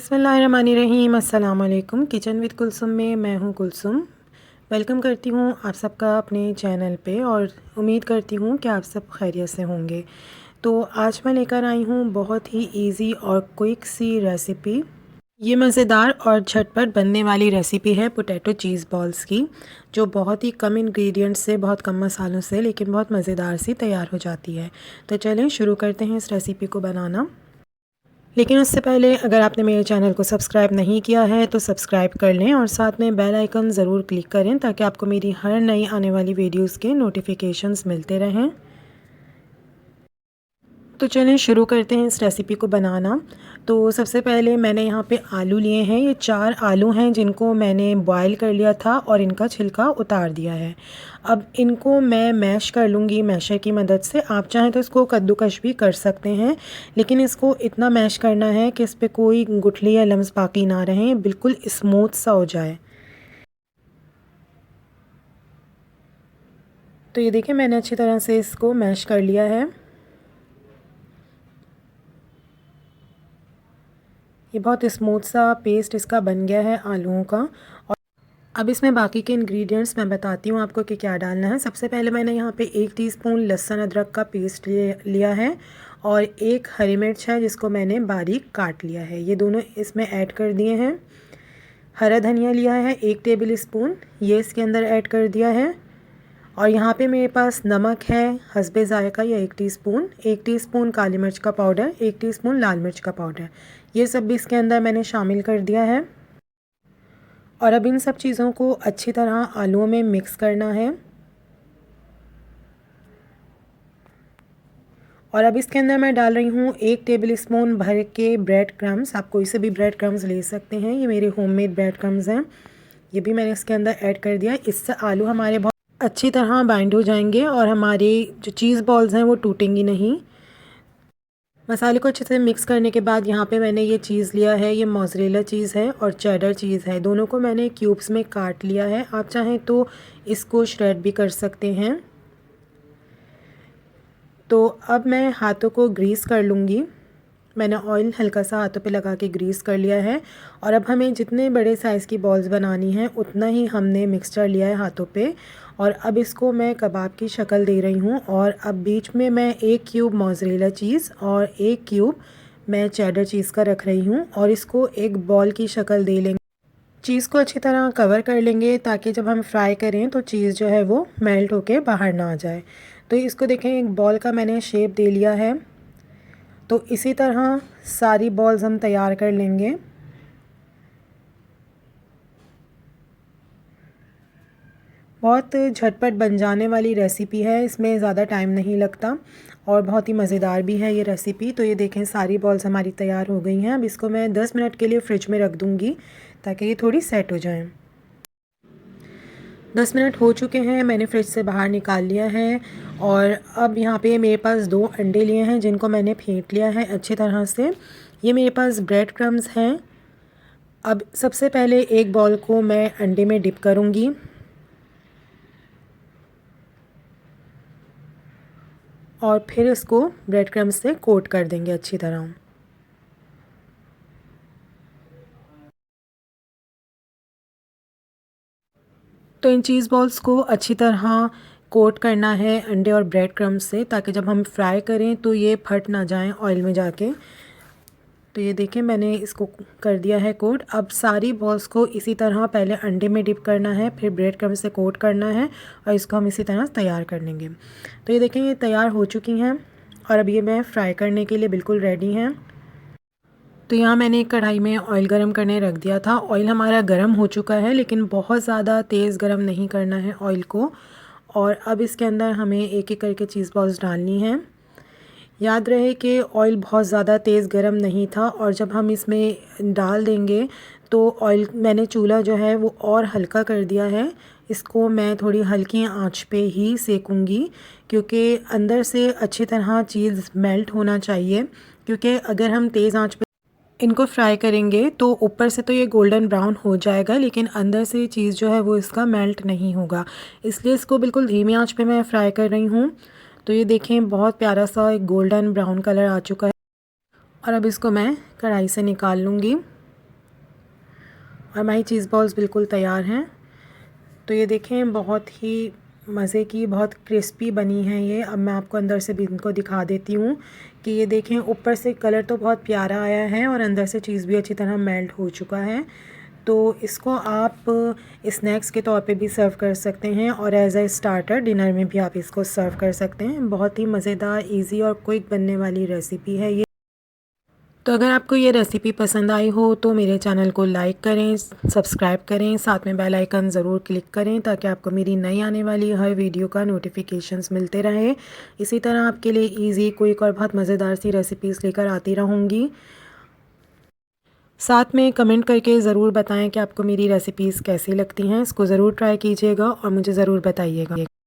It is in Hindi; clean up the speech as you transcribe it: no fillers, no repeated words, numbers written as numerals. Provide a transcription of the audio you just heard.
बिस्मिल्लाहिर्रहमानिर्रहीम। अस्सलाम वालेकुम। किचन विद कुलसुम में मैं हूँ कुलसुम। वेलकम करती हूँ आप सबका अपने चैनल पे और उम्मीद करती हूँ कि आप सब खैरियत से होंगे। तो आज मैं लेकर आई हूँ बहुत ही इजी और क्विक सी रेसिपी। ये मज़ेदार और झटपट बनने वाली रेसिपी है पोटैटो चीज़ बॉल्स की, जो बहुत ही कम इंग्रेडिएंट्स से, बहुत कम मसालों से, लेकिन बहुत मज़ेदार सी तैयार हो जाती है। तो चलें शुरू करते हैं इस रेसिपी को बनाना। लेकिन उससे पहले अगर आपने मेरे चैनल को सब्सक्राइब नहीं किया है तो सब्सक्राइब कर लें और साथ में बेल आइकन ज़रूर क्लिक करें ताकि आपको मेरी हर नई आने वाली वीडियोस के नोटिफिकेशंस मिलते रहें। तो चलें शुरू करते हैं इस रेसिपी को बनाना। तो सबसे पहले मैंने यहाँ पे आलू लिए हैं। ये 4 आलू हैं जिनको मैंने बॉईल कर लिया था और इनका छिलका उतार दिया है। अब इनको मैं मैश कर लूँगी मैशर की मदद से। आप चाहें तो इसको कद्दूकश भी कर सकते हैं, लेकिन इसको इतना मैश करना है कि इस पर कोई गुठली या लम्स बाकी ना रहें, बिल्कुल स्मूथ सा हो जाए। तो ये देखिए मैंने अच्छी तरह से इसको मैश कर लिया है। ये बहुत स्मूथ सा पेस्ट इसका बन गया है आलूओं का। और अब इसमें बाकी के इंग्रेडिएंट्स मैं बताती हूँ आपको कि क्या डालना है। सबसे पहले मैंने यहाँ पे 1 टीस्पून लहसुन अदरक का पेस्ट लिया है और 1 हरी मिर्च है जिसको मैंने बारीक काट लिया है। ये दोनों इसमें ऐड कर दिए हैं। हरा धनिया लिया है 1 टेबल स्पून, ये इसके अंदर ऐड कर दिया है। और यहाँ पे मेरे पास नमक है हस्बे ज़ायक़ा या 1 टीस्पून, 1 टीस्पून काली मिर्च का पाउडर, 1 टीस्पून लाल मिर्च का पाउडर, ये सब भी इसके अंदर मैंने शामिल कर दिया है। और अब इन सब चीज़ों को अच्छी तरह आलूओं में मिक्स करना है। और अब इसके अंदर मैं डाल रही हूँ 1 टेबल स्पून भर के ब्रेड क्रम्स। आप कोई से भी ब्रेड क्रम्स ले सकते हैं, ये मेरे होममेड ब्रेड क्रम्स हैं। ये भी मैंने इसके अंदर ऐड कर दिया। इससे आलू हमारे बहुत अच्छी तरह बाइंड हो जाएंगे और हमारी जो चीज़ बॉल्स हैं वो टूटेंगी नहीं। मसाले को अच्छे से मिक्स करने के बाद यहाँ पे मैंने ये चीज़ लिया है, ये मोज़रेला चीज़ है और चेडर चीज़ है। दोनों को मैंने क्यूब्स में काट लिया है। आप चाहें तो इसको श्रेड भी कर सकते हैं। तो अब मैं हाथों को ग्रीस कर लूँगी। मैंने ऑयल हल्का सा हाथों पे लगा के ग्रीस कर लिया है। और अब हमें जितने बड़े साइज़ की बॉल्स बनानी हैं उतना ही हमने मिक्सचर लिया है हाथों पे। और अब इसको मैं कबाब की शक्ल दे रही हूँ। और अब बीच में मैं 1 क्यूब मोज़रेला चीज़ और 1 क्यूब मैं चेडर चीज़ का रख रही हूँ और इसको एक बॉल की शक्ल दे लेंगे। चीज़ को अच्छी तरह कवर कर लेंगे ताकि जब हम फ्राई करें तो चीज़ जो है वो मेल्ट होके बाहर ना आ जाए। तो इसको देखें, एक बॉल का मैंने शेप दे लिया है। तो इसी तरह सारी बॉल्स हम तैयार कर लेंगे। बहुत झटपट बन जाने वाली रेसिपी है, इसमें ज़्यादा टाइम नहीं लगता और बहुत ही मज़ेदार भी है ये रेसिपी। तो ये देखें सारी बॉल्स हमारी तैयार हो गई हैं। अब इसको मैं 10 मिनट के लिए फ्रिज में रख दूँगी ताकि ये थोड़ी सेट हो जाएं। 10 मिनट हो चुके हैं, मैंने फ्रिज से बाहर निकाल लिया है। और अब यहाँ पे मेरे पास 2 अंडे लिए हैं जिनको मैंने फेंट लिया है अच्छी तरह से। ये मेरे पास ब्रेड क्रम्स हैं। अब सबसे पहले एक बॉल को मैं अंडे में डिप करूँगी और फिर इसको ब्रेड क्रम्स से कोट कर देंगे अच्छी तरह। तो इन चीज़ बॉल्स को अच्छी तरह कोट करना है अंडे और ब्रेड क्रम्स से ताकि जब हम फ्राई करें तो ये फट ना जाएं ऑयल में जाके। तो ये देखें मैंने इसको कर दिया है कोट। अब सारी बॉल्स को इसी तरह पहले अंडे में डिप करना है, फिर ब्रेड क्रम्स से कोट करना है और इसको हम इसी तरह तैयार कर लेंगे। तो ये देखें ये तैयार हो चुकी हैं और अब ये मैं फ्राई करने के लिए बिल्कुल रेडी हैं। तो यहाँ मैंने एक कढ़ाई में ऑयल गरम करने रख दिया था। ऑयल हमारा गरम हो चुका है, लेकिन बहुत ज़्यादा तेज़ गरम नहीं करना है ऑयल को। और अब इसके अंदर हमें एक एक करके चीज़ बॉल्स डालनी हैं। याद रहे कि ऑयल बहुत ज़्यादा तेज़ गरम नहीं था और जब हम इसमें डाल देंगे तो ऑयल मैंने चूल्हा जो है वो और हल्का कर दिया है। इसको मैं थोड़ी हल्की आंच पे ही सेकूंगी क्योंकि अंदर से अच्छी तरह चीज़ मेल्ट होना चाहिए। क्योंकि अगर हम तेज़ आंच पे इनको फ्राई करेंगे तो ऊपर से तो ये गोल्डन ब्राउन हो जाएगा, लेकिन अंदर से चीज़ जो है वो इसका मेल्ट नहीं होगा। इसलिए इसको बिल्कुल धीमी आंच पे मैं फ्राई कर रही हूँ। तो ये देखें बहुत प्यारा सा एक गोल्डन ब्राउन कलर आ चुका है। और अब इसको मैं कढ़ाई से निकाल लूँगी। और हमारी चीज़ बॉल्स बिल्कुल तैयार हैं। तो ये देखें बहुत ही मज़े की, बहुत क्रिस्पी बनी है ये। अब मैं आपको अंदर से भी इनको दिखा देती हूँ कि ये देखें ऊपर से कलर तो बहुत प्यारा आया है और अंदर से चीज़ भी अच्छी तरह मेल्ट हो चुका है। तो इसको आप स्नैक्स के तौर पे भी सर्व कर सकते हैं और एज अ स्टार्टर डिनर में भी आप इसको सर्व कर सकते हैं। बहुत ही मज़ेदार, इजी और क्विक बनने वाली रेसिपी है ये। तो अगर आपको ये रेसिपी पसंद आई हो तो मेरे चैनल को लाइक करें, सब्सक्राइब करें, साथ में बेल आइकन ज़रूर क्लिक करें ताकि आपको मेरी नई आने वाली हर वीडियो का नोटिफिकेशंस मिलते रहे। इसी तरह आपके लिए इजी, क्विक और बहुत मज़ेदार सी रेसिपीज़ लेकर आती रहूँगी। साथ में कमेंट करके ज़रूर बताएं कि आपको मेरी रेसिपीज़ कैसी लगती हैं। इसको ज़रूर ट्राई कीजिएगा और मुझे ज़रूर बताइएगा।